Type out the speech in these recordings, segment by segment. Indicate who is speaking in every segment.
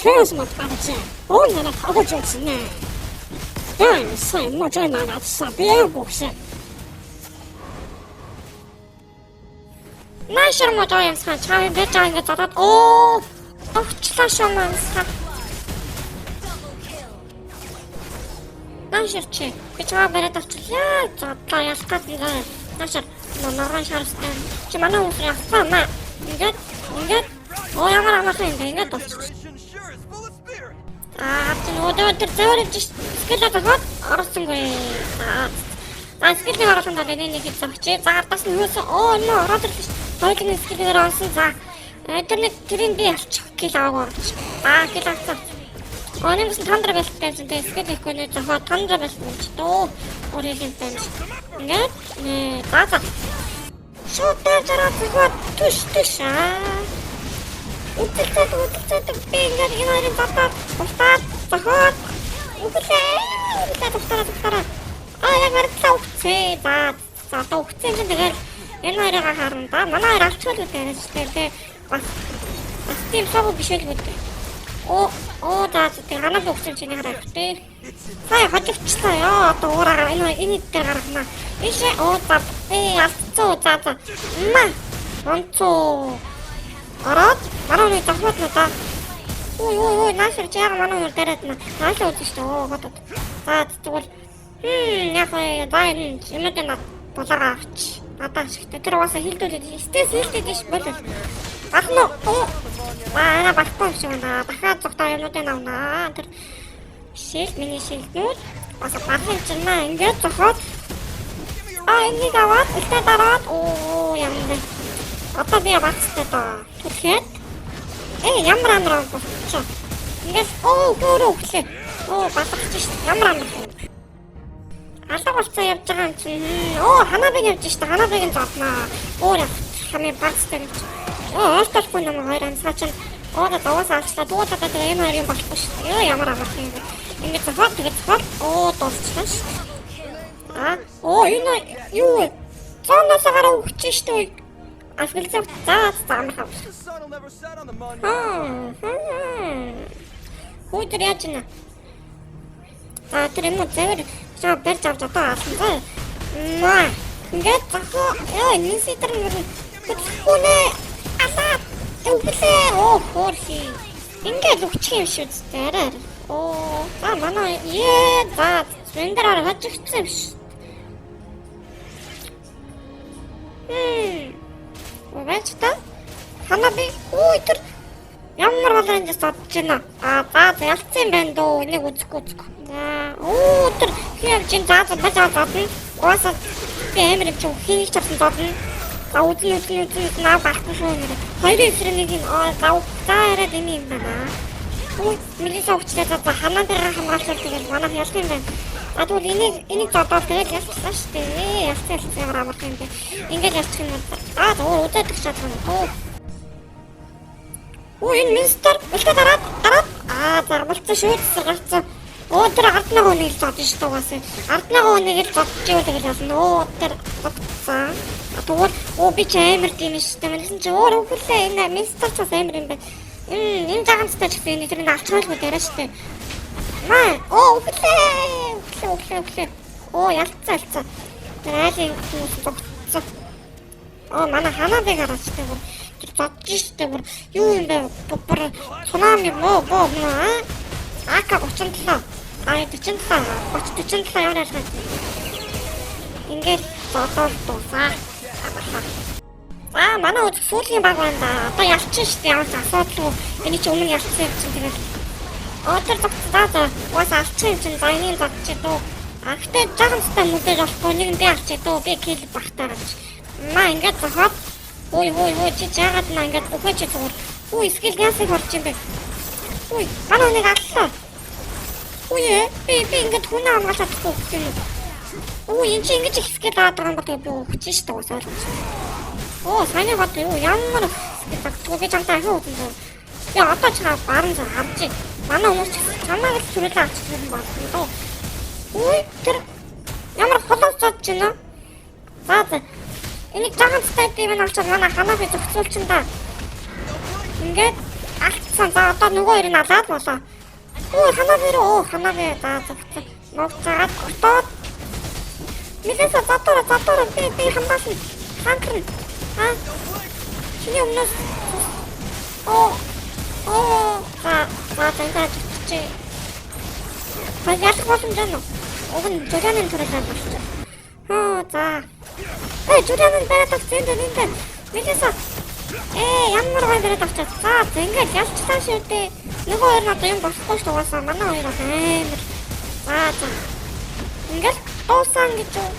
Speaker 1: Chaos mod гаргасан. Ууна хагаж үзсэн. Яа, сайн модой манад сабиа бокс. Нашар модой юмсан чаа бэжаа ингэ задаад оо огчлаа шуманса. Нашар чи бэжаа бараад авчлаа. За та ялтаад нэ. Нашар норон шарстай. Чи манай хүмүүс ястаа маа. Ингээд оо ямар амарсан ингээд болчих. Атын өдөр зөөрөж скелет хот орсонгүй. Скелет орсон даа нэг их завч. За ардаас нь хөөс оо нөө ороод ирлээ. Хоёрын скелет орсон. За интернет тэрийн би авчих гэл аваа. Гэл авсан. Онемс тандра байлтай юм дээ. Скелет ихгүй нэ зохоо тандра байлтай юм чи дөө. Өөрийн юм. Ингээд за. Шотэр зараад түш аа. Утэлцээд бингээр юмарын татаад устаад захаад утэлцээд устаад яг цаавцээ за төвцэн тэгэл энэ хоёроо харна да манай хоёр авчвал үү дээ бас тийм сав биш л үү оо за тэг ханаа төвцэн чинь харах дээ сая хожигчлаа ёо одоо уураа энэ дээр гаргана ийшээ оо за алцоо за ма онцоо ороод марууны тахмад надаа. Ой наашир чи яг манай дээрээ наашаа үзсэн шүү дээ. Хотод. За тэгвэл яг баян юмд на болоо авч. Надаа шигтэй. Тэр угаасаа хилдүүлээд стресс хилдээд ш болов. Ахно. Баа багтаа шүү наа. Дахиад зогтоо юмнуудыг авнаа. Тэр шил миний шилднүүд бас багын чинь ингээд зохоод энийг аваад ихтэй дараад оо ямар одоо би багцтай доо. Тэгэхээр ямар болчихоо. Ингээс гөрөглөө. Батгах чинь ямар алга болцоо явж байгаа юм чинь. Ханабыг явж штэ. Ханабыг заатнаа. Хамын багцтай гэж. Алталгүй нам хоёр ансаач. Даваас алчлаа. Дуудаад энэ хоёр юм болохгүй штэ. Ямар амарх юм. Ингээд захаад дуусчихсан штэ. Энэ юу? Цаанаас гараа өгч штэ. Асгэлцээ заамах. Хөөдөр яаж нэ? Тэр юм зэвэр шаа барьж авч одоо алсан. Ингээд захоо ниситэр хүнээ асаа өглөө хөөрхи. Ингээд өгчих юм шүү дээ. За манай за зэндэрээр хожигдсан юм шүү. Вэчта ханаби тэр ямар болон жис бодож байна. За ялцсан байна дөө. Энийг үзэхгүй. За тэр хин чин за бацаа. Уусаа би амар ч хийх чадсан зодно. За үзэн наа байхгүй шүү. Хоёрын эсрэнийг за яриад энэ юм байна. Миний савчтай за ханабигаа хамгаалах тэгэл манай ялсан юм байна. Тэгвэл энийг зодоод тэгэл ялцсан шүү дээ. Ялцсан ямар амарх юм бэ. Ингээд ялчих юм байна. Удаадаг чадсан. Энэ мистер үлдээ дараад зармалцсан шүү дээ гарцсан. Тэр арднаа хүнийг зодсон шүү дээ. Арднаа хүнийг л зодчих юм тэгэл яасан. Тэр зодсон. Тэгвэл би ч амар тийм шүү дээ. Мэлсэн чи өглөө энэ мистер цаас амар юм байна. Энэ заганцтай ч гэсэн энэ авчралгүй дээрээ шүү дээ. Өглөө. Ялцсан. Тэр айлын хүмүүс зодсон. Манай ханабыг хараач дээ. Зодж штэ бүр юу юм бэ? Бүр цунами AK-37 47 яваад байна. Ингээд зодоод дуусаа. Манай үз сүүлийн баг байна да. Одоо ялчин штэ ямар ч асуудалгүй. Эний чи өмнө ялцсан юм чинь тэгээд. Тэр зодцоо уус алчин юм чинь зайны зодч дөө. Гэхдээ жагстай мөдөр болохгүй нэг би алчаа дөө. Би кил бахтаа гэж. Ингээд зохоод Ой чи жаагаад наа ингээд өгөөч зүгээр. Скил яасыг орж юм бэ? Манай нэг аллаа. Би ингээд хүн амгаалж чадахгүй юм. Энэ чи ингэж их скил даад байгаа юм байна би өгч штэ уусаа. Сайн бат ямар скил гэж амтаа хөө үү. Одоо ч баран за авчи. Манай хүмүүс чамайг түрүүлээ авчихсан юм байна. Тэр ямар холоос зодж байна. За энийг жаганцтай тийм авчаад манай ханаа би зохицуулчихна да. Ингээд алдсан. За одоо нөгөө хоёр нь алаад болоо. Өө ханаагүй за зөвхөн нууцаад готоод Мисэс задороо би хамгаална. Ханкрын. Чиний өмнөөс за тэгээд чи баялах боломж байна уу? Уг нь Жулианы төрөлөө болчих. За. Жулианы бараад авчихсан дээ. Мисэс ямар гайраад авчих. За ингээд ялцсан шивдээ. Нөгөө хоёр нь одоо юм болохгүй шүү угаасаа. Манай хоёр амар. За. Ингээд тоосан гэж юу?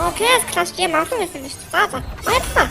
Speaker 1: Окей, класс юм авсан байсан биз дээ. За. Баярлалаа.